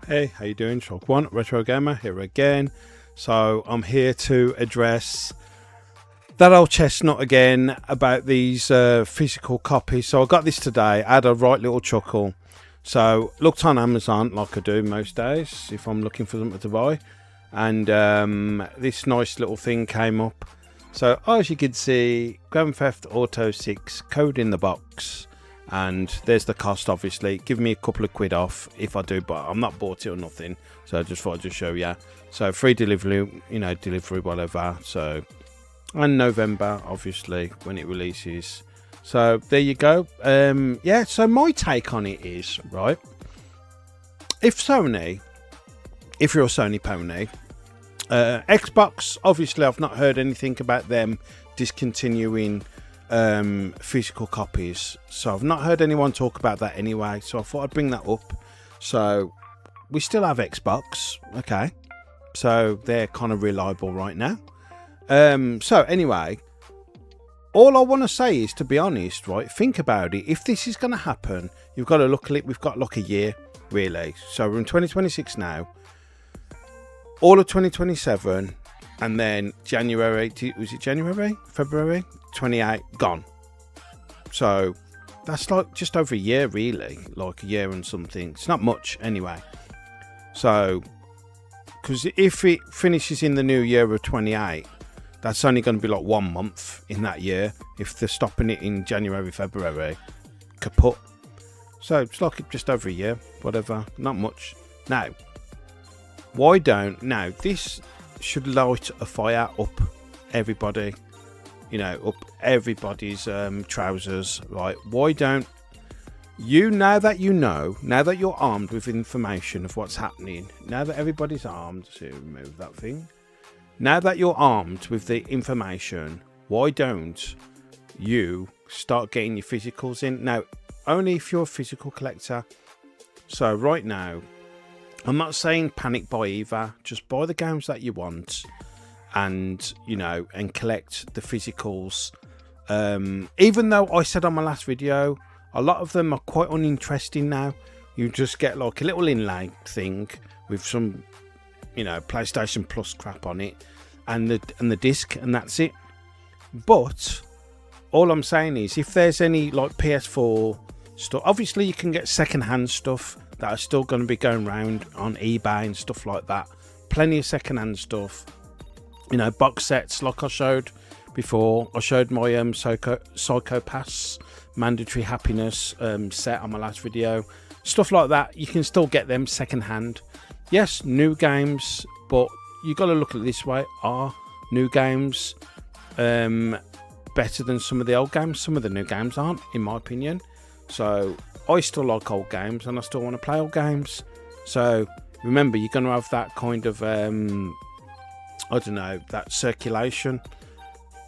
Hey, how you doing? Shock One Retro Gamer here again. So I'm here to address that old chestnut again about these physical copies. So I got this today. I had a right little chuckle. So looked on Amazon like I do most days if I'm looking for something to buy, and this nice little thing came up. So as you can see, Grand Theft Auto 6 code in the box. And there's the cost, obviously. Give me a couple of quid off if I do, but I'm not bought it or nothing. So I just thought I'd just show you. So free delivery, delivery, whatever. So, and November, obviously, when it releases. So there you go. Yeah, so my take on it is, right, if you're a Sony pony, Xbox, obviously I've not heard anything about them discontinuing physical copies, so I've not heard anyone talk about that anyway, so I thought I'd bring that up. So we still have Xbox, okay, so they're kind of reliable right now. So anyway, all I want to say is, to be honest, right, think about it. If this is going to happen, you've got to look at it. We've got like a year, really. So we're in 2026 now, all of 2027, and then January, was it January, February 28 gone. So that's like just over a year, really, like a year and something. It's not much anyway. So because if it finishes in the new year of 28, that's only going to be like 1 month in that year. If they're stopping it in January, February, kaput. So it's like just over a year, whatever, not much. Now this should light a fire up everybody, up everybody's trousers, right? Why don't you, now that you're armed with information of what's happening, now that everybody's armed, so remove that thing, now that you're armed with the information, why don't you start getting your physicals in? Now, only if you're a physical collector. So right now, I'm not saying panic buy either, just buy the games that you want, and and collect the physicals. Even though I said on my last video, a lot of them are quite uninteresting now. You just get like a little inlay thing with some PlayStation Plus crap on it, and the disc, and that's it. But all I'm saying is, if there's any like PS4 stuff, obviously you can get second-hand stuff that are still going to be going around on eBay and stuff like that. Plenty of second-hand stuff. Box sets like I showed before. I showed my Psychopaths Mandatory Happiness set on my last video. Stuff like that, you can still get them second-hand. Yes, new games, but you got to look at it this way. Are new games better than some of the old games? Some of the new games aren't, in my opinion. So I still like old games, and I still want to play old games. So remember, you're going to have that kind of that circulation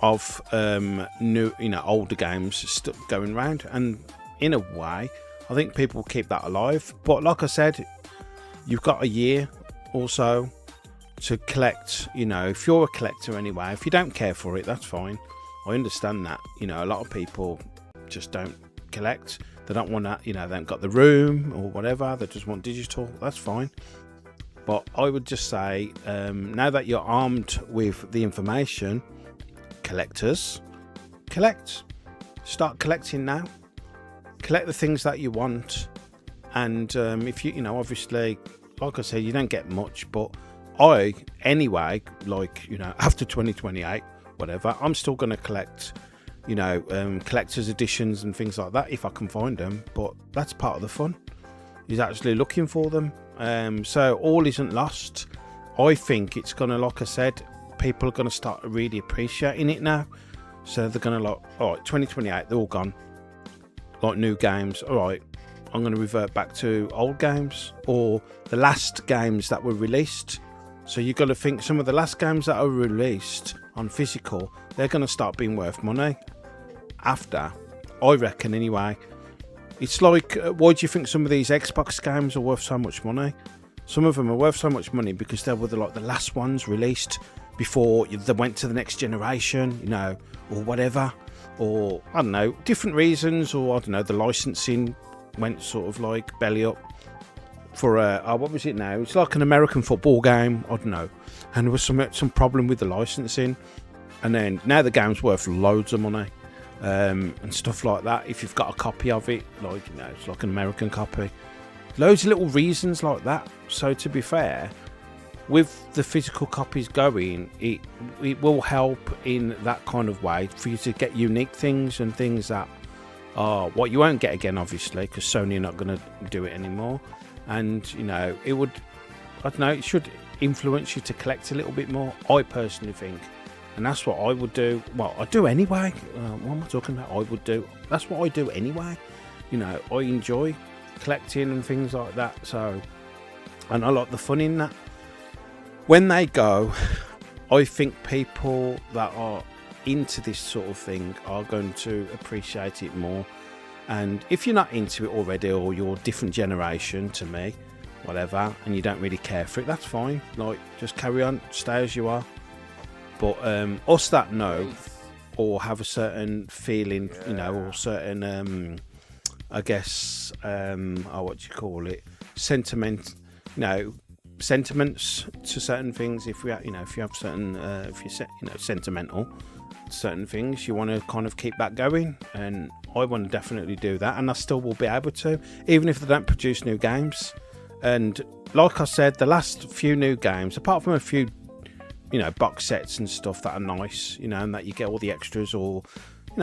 of new, older games still going around, and in a way, I think people keep that alive. But like I said, you've got a year or so to collect. If you're a collector anyway, if you don't care for it, that's fine. I understand that. A lot of people just don't collect. They don't want that, they haven't got the room or whatever. They just want digital. That's fine. But I would just say, now that you're armed with the information, collectors, start collecting now. Collect the things that you want, and if you obviously, like I said, you don't get much, but I anyway, after 2028, whatever, I'm still going to collect collector's editions and things like that if I can find them. But that's part of the fun, is actually looking for them. So all isn't lost. I think it's gonna, like I said, people are gonna start really appreciating it now. So they're gonna all right, 2028, they're all gone, like new games. All right, I'm gonna revert back to old games, or the last games that were released. So you've got to think, some of the last games that are released on physical, they're gonna start being worth money after, I reckon anyway. It's like, why do you think some of these Xbox games are worth so much money? Some of them are worth so much money because they were the last ones released before they went to the next generation, or whatever. Or, I don't know, different reasons, or I don't know, the licensing went sort of like belly up. for what was it now? It's like an American football game. I don't know, and there was some problem with the licensing, and then now the game's worth loads of money, and stuff like that. If you've got a copy of it, like it's like an American copy, loads of little reasons like that. So to be fair, with the physical copies going, it will help in that kind of way for you to get unique things and things that are what you won't get again, obviously, because Sony are not going to do it anymore. And it would, I don't know, it should influence you to collect a little bit more, I personally think. And that's what I would do. Well, I do anyway. What am I talking about? I would do. That's what I do anyway. I enjoy collecting and things like that. So, and I like the fun in that. When they go, I think people that are into this sort of thing are going to appreciate it more. And if you're not into it already, or you're a different generation to me, whatever, and you don't really care for it, that's fine. Like, just carry on, stay as you are. But us that know or have a certain feeling, or certain, I guess, what do you call it, sentiment, sentiments to certain things. If we, if you have certain, if you're, sentimental to certain things, you want to kind of keep that going, and I want to definitely do that, and I still will be able to, even if they don't produce new games. And like I said, the last few new games, apart from a few, box sets and stuff that are nice, and that you get all the extras, or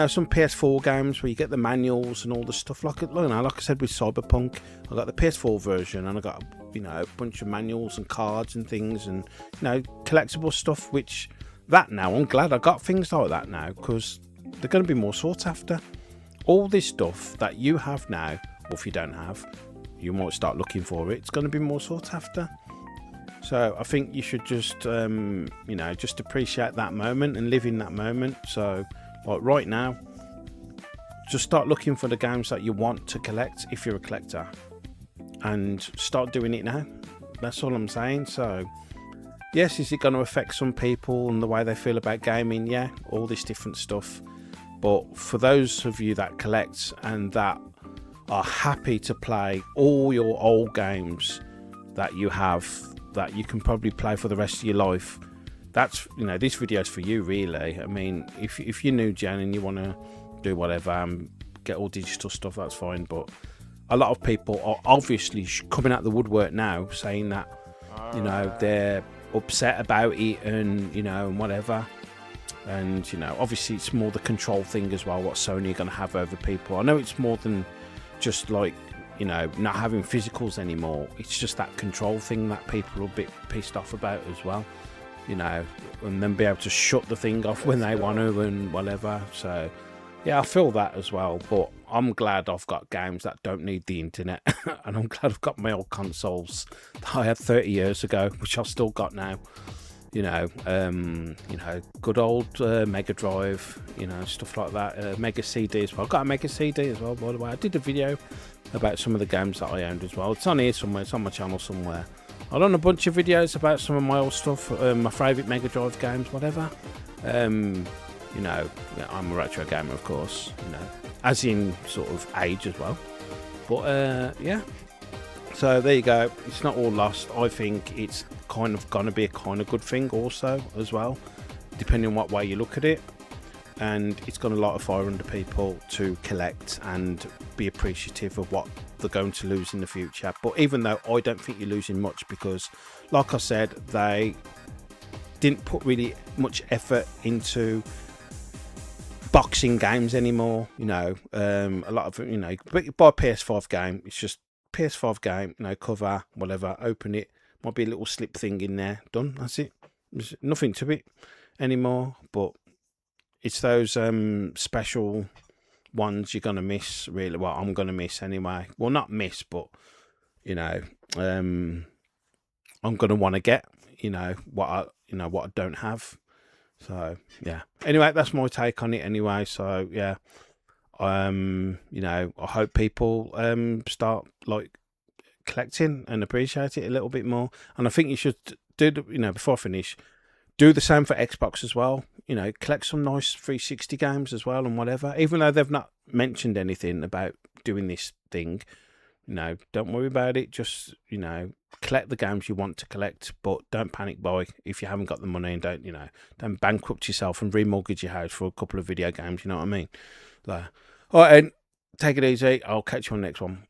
some PS4 games where you get the manuals and all the stuff. Like I said with Cyberpunk, I got the PS4 version, and I got a bunch of manuals and cards and things, and collectible stuff. Which that now, I'm glad I got things like that now, because they're going to be more sought after. All this stuff that you have now, or if you don't have, you might start looking for it. It's going to be more sought after. So I think you should just, just appreciate that moment and live in that moment. So, like right now, just start looking for the games that you want to collect if you're a collector, and start doing it now. That's all I'm saying. So, yes, is it going to affect some people and the way they feel about gaming? Yeah, all this different stuff. But for those of you that collect and that are happy to play all your old games that you have, that you can probably play for the rest of your life, that's, this video's for you, really. I mean, if you're new gen and you want to do whatever and get all digital stuff, that's fine. But a lot of people are obviously coming out the woodwork now, saying that they're upset about it, and and whatever. And obviously it's more the control thing as well, what Sony are going to have over people. I know it's more than just like not having physicals anymore. It's just that control thing that people are a bit pissed off about as well, and then be able to shut the thing off when they want to and whatever. So yeah, I feel that as well. But I'm glad I've got games that don't need the internet, and I'm glad I've got my old consoles that I had 30 years ago, which I've still got now. Good old Mega Drive, stuff like that. Mega CD as well. I've got a Mega CD as well, by the way. I did a video about some of the games that I owned as well. It's on here somewhere. It's on my channel somewhere. I've done a bunch of videos about some of my old stuff, my favourite Mega Drive games, whatever. I'm a retro gamer, of course, as in sort of age as well. But yeah. So there you go. It's not all lost. I think it's kind of going to be a kind of good thing also as well, depending on what way you look at it. And it's going to light a fire under people to collect and be appreciative of what they're going to lose in the future. But even though I don't think you're losing much, because like I said, they didn't put really much effort into boxing games anymore. A lot of buy a PS5 game, it's just PS5 game, cover, whatever, open it, might be a little slip thing in there, done, that's it. There's nothing to it anymore. But it's those special ones you're gonna miss, really. Well, I'm gonna miss anyway. Well, not miss, but I'm gonna want to get what I don't have. So yeah, anyway, that's my take on it anyway. So yeah, I hope people start like collecting and appreciate it a little bit more. And I think you should do before I finish, do the same for Xbox as well. Collect some nice 360 games as well and whatever. Even though they've not mentioned anything about doing this thing, You know, don't worry about it. Just, you know, collect the games you want to collect, but don't panic buy if you haven't got the money, and don't, you know, don't bankrupt yourself and remortgage your house for a couple of video games. You know what I mean? Like, all right, and take it easy. I'll catch you on the next one.